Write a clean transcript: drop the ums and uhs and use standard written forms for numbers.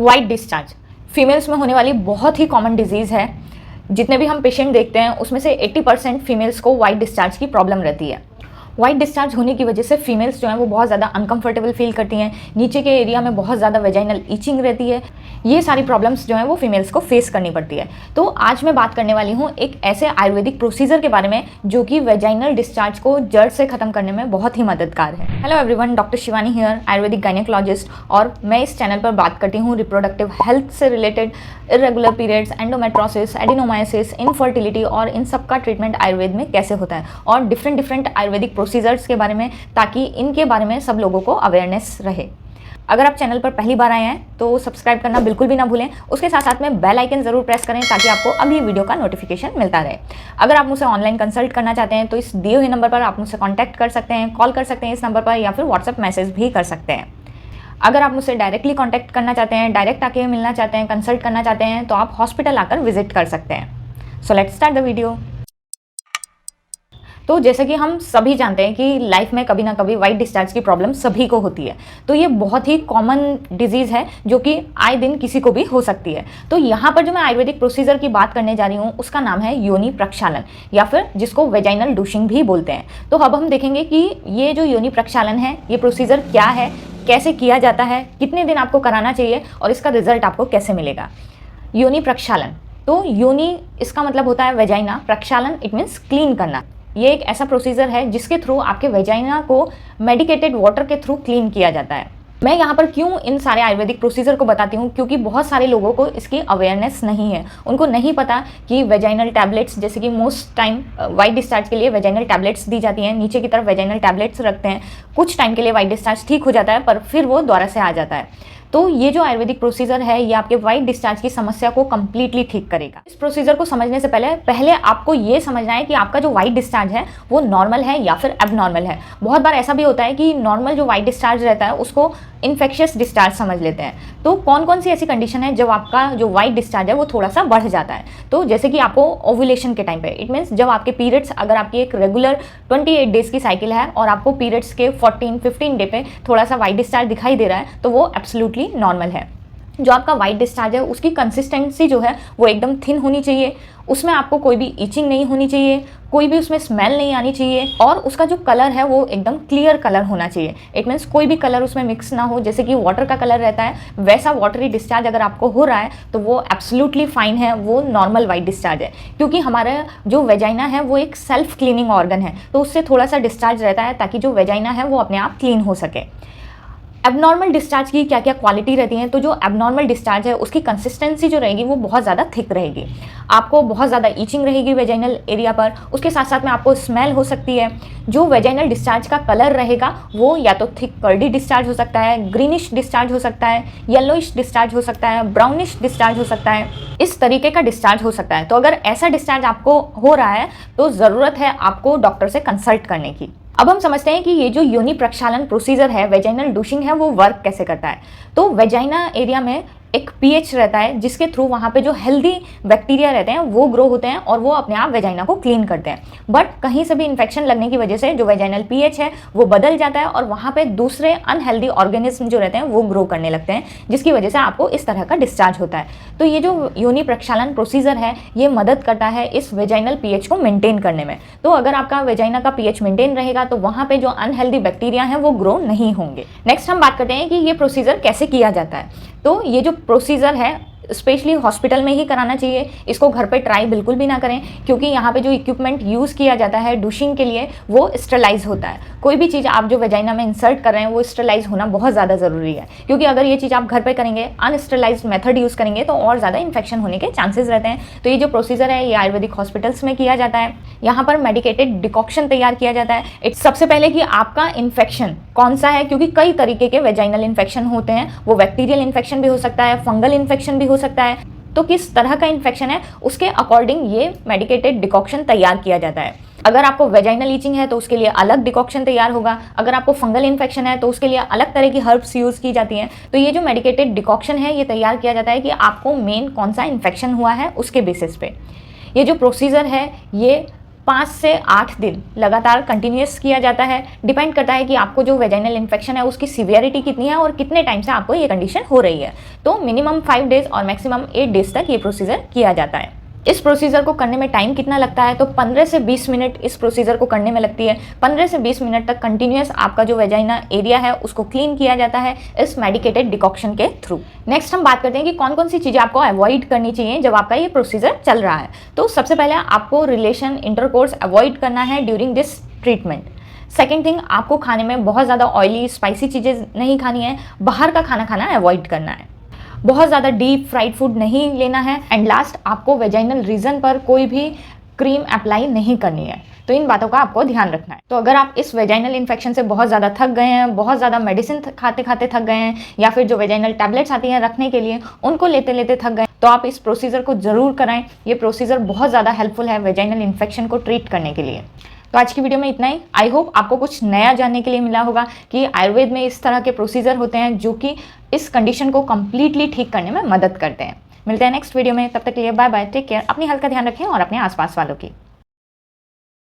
White discharge females में होने वाली बहुत ही कॉमन डिजीज़ है। जितने भी हम पेशेंट देखते हैं उसमें से 80% फीमेल्स को वाइट डिस्चार्ज की प्रॉब्लम रहती है। वाइट डिस्चार्ज होने की वजह से फीमेल्स जो हैं वो बहुत ज़्यादा अनकंफर्टेबल फील करती हैं, नीचे के एरिया में बहुत ज़्यादा वेजाइनल ईचिंग रहती है। ये सारी प्रॉब्लम्स जो हैं वो फीमेल्स को फेस करनी पड़ती है। तो आज मैं बात करने वाली हूँ एक ऐसे आयुर्वेदिक प्रोसीजर के बारे में जो कि वेजाइनल डिस्चार्ज को जड़ से ख़त्म करने में बहुत ही मददगार है। Hello everyone, doctor Shivani here, Ayurvedic gynaecologist, और मैं इस चैनल पर बात करती हूँ रिप्रोडक्टिव हेल्थ से related, irregular periods, endometriosis, adenomyosis, infertility और इन सब का ट्रीटमेंट आयुर्वेद में कैसे होता है और डिफरेंट आयुर्वेदिक प्रोसीजर्स के बारे में, ताकि इनके बारे में सब लोगों को अवेयरनेस रहे। अगर आप चैनल पर पहली बार आए हैं तो सब्सक्राइब करना बिल्कुल भी ना भूलें। उसके साथ साथ में बेल आइकन ज़रूर प्रेस करें ताकि आपको अगली वीडियो का नोटिफिकेशन मिलता रहे। अगर आप मुझसे ऑनलाइन कंसल्ट करना चाहते हैं तो इस दिए हुए नंबर पर आप मुझसे कॉन्टैक्ट कर सकते हैं, कॉल कर सकते हैं इस नंबर पर, या फिर व्हाट्सएप मैसेज भी कर सकते हैं। अगर आप मुझसे डायरेक्टली कॉन्टैक्ट करना चाहते हैं, डायरेक्ट आके मिलना चाहते हैं, कंसल्ट करना चाहते हैं, तो आप हॉस्पिटल आकर विजिट कर सकते हैं। So let's start the video. तो जैसे कि हम सभी जानते हैं कि लाइफ में कभी ना कभी वाइट डिस्चार्ज की प्रॉब्लम सभी को होती है। तो ये बहुत ही कॉमन डिजीज़ है जो कि आए दिन किसी को भी हो सकती है। तो यहाँ पर जो मैं आयुर्वेदिक प्रोसीजर की बात करने जा रही हूँ उसका नाम है योनि प्रक्षालन, या फिर जिसको वेजाइनल डूशिंग भी बोलते हैं। तो अब हम देखेंगे कि ये जो योनि प्रक्षालन है, ये प्रोसीजर क्या है, कैसे किया जाता है, कितने दिन आपको कराना चाहिए और इसका रिजल्ट आपको कैसे मिलेगा। योनि प्रक्षालन, तो योनि इसका मतलब होता है वेजाइना, प्रक्षालन इट मीन्स क्लीन करना। ये एक ऐसा प्रोसीजर है जिसके थ्रू आपके वेजाइना को मेडिकेटेड वाटर के थ्रू क्लीन किया जाता है। मैं यहाँ पर क्यों इन सारे आयुर्वेदिक प्रोसीजर को बताती हूँ, क्योंकि बहुत सारे लोगों को इसकी अवेयरनेस नहीं है। उनको नहीं पता कि वेजाइनल टैबलेट्स, जैसे कि मोस्ट टाइम वाइट डिस्चार्ज के लिए वेजाइनल टैबलेट्स दी जाती हैं, नीचे की तरफ वेजाइनल टैबलेट्स रखते हैं। कुछ टाइम के लिए वाइट डिस्चार्ज ठीक हो जाता है पर फिर वो दोबारा से आ जाता है। तो ये जो आयुर्वेदिक प्रोसीजर है ये आपके वाइट डिस्चार्ज की समस्या को कम्प्लीटली ठीक करेगा। इस प्रोसीजर को समझने से पहले आपको ये समझना है कि आपका जो वाइट डिस्चार्ज है वो नॉर्मल है या फिर एबनॉर्मल है। बहुत बार ऐसा भी होता है कि नॉर्मल जो वाइट डिस्चार्ज रहता है उसको इन्फेक्शियस डिस्चार्ज समझ लेते हैं। तो कौन कौन सी ऐसी कंडीशन है जब आपका जो वाइट डिस्चार्ज है वो थोड़ा सा बढ़ जाता है। तो जैसे कि आपको ओव्यूलेशन के टाइम पे, इट मीन्स जब आपके पीरियड्स, अगर आपकी एक रेगुलर 28 डेज की साइकिल है और आपको पीरियड्स के 14-15 डे पे थोड़ा सा वाइट डिस्चार्ज दिखाई दे रहा है तो वो एब्सोल्युटली नॉर्मल है। जो आपका वाइट डिस्चार्ज है उसकी कंसिस्टेंसी जो है वो एकदम थिन होनी चाहिए, उसमें आपको कोई भी ईचिंग नहीं होनी चाहिए, कोई भी उसमें स्मेल नहीं आनी चाहिए, और उसका जो कलर है वो एकदम क्लियर कलर होना चाहिए। इट मीन्स कोई भी कलर उसमें मिक्स ना हो, जैसे कि वाटर का कलर रहता है वैसा वाटरी डिस्चार्ज अगर आपको हो रहा है तो वो एब्सोल्युटली फाइन है, वो नॉर्मल वाइट डिस्चार्ज है। क्योंकि हमारा जो वेजाइना है वो एक सेल्फ क्लीनिंग ऑर्गन है, तो उससे थोड़ा सा डिस्चार्ज रहता है ताकि जो वेजाइना है वो अपने आप क्लीन हो सके। एबनॉर्मल डिस्चार्ज की क्या क्या क्वालिटी रहती हैं, तो जो एबनॉर्मल डिस्चार्ज है उसकी कंसिस्टेंसी जो रहेगी वो बहुत ज़्यादा थिक रहेगी, आपको बहुत ज़्यादा ईचिंग रहेगी वेजाइनल एरिया पर, उसके साथ साथ में आपको स्मेल हो सकती है। जो वेजाइनल डिस्चार्ज का कलर रहेगा वो या तो थिक कर्डी डिस्चार्ज हो सकता है, ग्रीनिश डिस्चार्ज हो सकता है, येलोइश डिस्चार्ज हो सकता है, ब्राउनिश डिस्चार्ज हो सकता है, इस तरीके का डिस्चार्ज हो सकता है। तो अगर ऐसा डिस्चार्ज आपको हो रहा है तो ज़रूरत है आपको डॉक्टर से कंसल्ट करने की। अब हम समझते हैं कि ये जो योनि प्रक्षालन प्रोसीजर है, वेजाइनल डूशिंग है, वो वर्क कैसे करता है। तो वेजाइना एरिया में एक पीएच रहता है जिसके थ्रू वहाँ पे जो हेल्दी बैक्टीरिया रहते हैं वो ग्रो होते हैं और वो अपने आप वेजाइना को क्लीन करते हैं। बट कहीं से भी इन्फेक्शन लगने की वजह से जो वेजाइनल पीएच है वो बदल जाता है और वहाँ पे दूसरे अनहेल्दी ऑर्गेनिज्म जो रहते हैं वो ग्रो करने लगते हैं, जिसकी वजह से आपको इस तरह का डिस्चार्ज होता है। तो ये जो योनि प्रक्षालन प्रोसीजर है ये मदद करता है इस वेजाइनल पीएच को मेंटेन करने में। तो अगर आपका वेजाइना का पीएच मेंटेन रहेगा तो वहाँ पे जो अनहेल्दी बैक्टीरिया हैं वो ग्रो नहीं होंगे। नेक्स्ट हम बात करते हैं कि ये प्रोसीजर कैसे किया जाता है। तो ये जो प्रोसीजर है स्पेशली हॉस्पिटल में ही कराना चाहिए, इसको घर पे ट्राई बिल्कुल भी ना करें, क्योंकि यहाँ पे जो इक्विपमेंट यूज़ किया जाता है डूशिंग के लिए वो स्टरलाइज होता है। कोई भी चीज़ आप जो वेजाइना में इंसर्ट कर रहे हैं वो स्टरलाइज होना बहुत ज़्यादा ज़रूरी है, क्योंकि अगर ये चीज़ आप घर पे करेंगे, अनस्टरलाइज मेथड यूज़ करेंगे तो और ज़्यादा इन्फेक्शन होने के चांसेस रहते हैं। तो ये जो प्रोसीजर है ये आयुर्वेदिक हॉस्पिटल्स में किया जाता है। यहाँ पर मेडिकेटेड डिकॉक्शन तैयार किया जाता है। सबसे पहले कि आपका इन्फेक्शन कौन सा है, क्योंकि कई तरीके के वेजाइनल इन्फेक्शन होते हैं, वो बैक्टीरियल इन्फेक्शन भी हो सकता है, फंगल इन्फेक्शन भी हो सकता है। तो किस तरह का इन्फेक्शन है उसके अकॉर्डिंग ये मेडिकेटेड डिकॉक्शन तैयार किया जाता है। अगर आपको वेजाइनल ईचिंग है तो उसके लिए अलग डिकॉक्शन तैयार होगा, अगर आपको फंगल इन्फेक्शन है तो उसके लिए अलग तरह की हर्ब्स यूज़ की जाती हैं। तो ये जो मेडिकेटेड डिकॉक्शन है ये तैयार किया जाता है कि आपको मेन कौन सा इन्फेक्शन हुआ है उसके बेसिस पे। ये जो प्रोसीजर है ये 5 से 8 दिन लगातार कंटिन्यूस किया जाता है। डिपेंड करता है कि आपको जो वेजाइनल इन्फेक्शन है उसकी सीवियरिटी कितनी है और कितने टाइम से आपको ये कंडीशन हो रही है। तो मिनिमम 5 डेज और मैक्सिमम 8 डेज तक ये प्रोसीजर किया जाता है। इस प्रोसीजर को करने में टाइम कितना लगता है, तो 15 से 20 मिनट इस प्रोसीजर को करने में लगती है। 15 से 20 मिनट तक कंटिन्यूस आपका जो वेजाइना एरिया है उसको क्लीन किया जाता है इस मेडिकेटेड डिकॉक्शन के थ्रू। नेक्स्ट हम बात करते हैं कि कौन कौन सी चीज़ें आपको अवॉइड करनी चाहिए जब आपका ये प्रोसीजर चल रहा है। तो सबसे पहले आपको रिलेशन इंटरकोर्स अवॉइड करना है during this treatment. Second thing, आपको खाने में बहुत ज़्यादा ऑयली स्पाइसी चीज़ें नहीं खानी है, बाहर का खाना खाना अवॉइड करना है, बहुत ज़्यादा डीप फ्राइड फूड नहीं लेना है, एंड लास्ट आपको वेजाइनल रीजन पर कोई भी क्रीम अप्लाई नहीं करनी है। तो इन बातों का आपको ध्यान रखना है। तो अगर आप इस वेजाइनल इन्फेक्शन से बहुत ज़्यादा थक गए हैं, बहुत ज़्यादा मेडिसिन खाते खाते थक गए हैं, या फिर जो वेजाइनल टैबलेट्स आती हैं रखने के लिए उनको लेते लेते थक गए, तो आप इस प्रोसीजर को ज़रूर कराएं। ये प्रोसीजर बहुत ज़्यादा हेल्पफुल है वेजाइनल इन्फेक्शन को ट्रीट करने के लिए। तो आज की वीडियो में इतना ही। आई होप आपको कुछ नया जानने के लिए मिला होगा कि आयुर्वेद में इस तरह के प्रोसीजर होते हैं जो कि इस कंडीशन को कम्प्लीटली ठीक करने में मदद करते हैं। मिलते हैं नेक्स्ट वीडियो में, तब तक के लिए बाय बाय, टेक केयर, अपनी हेल्थ का ध्यान रखें और अपने आसपास वालों की।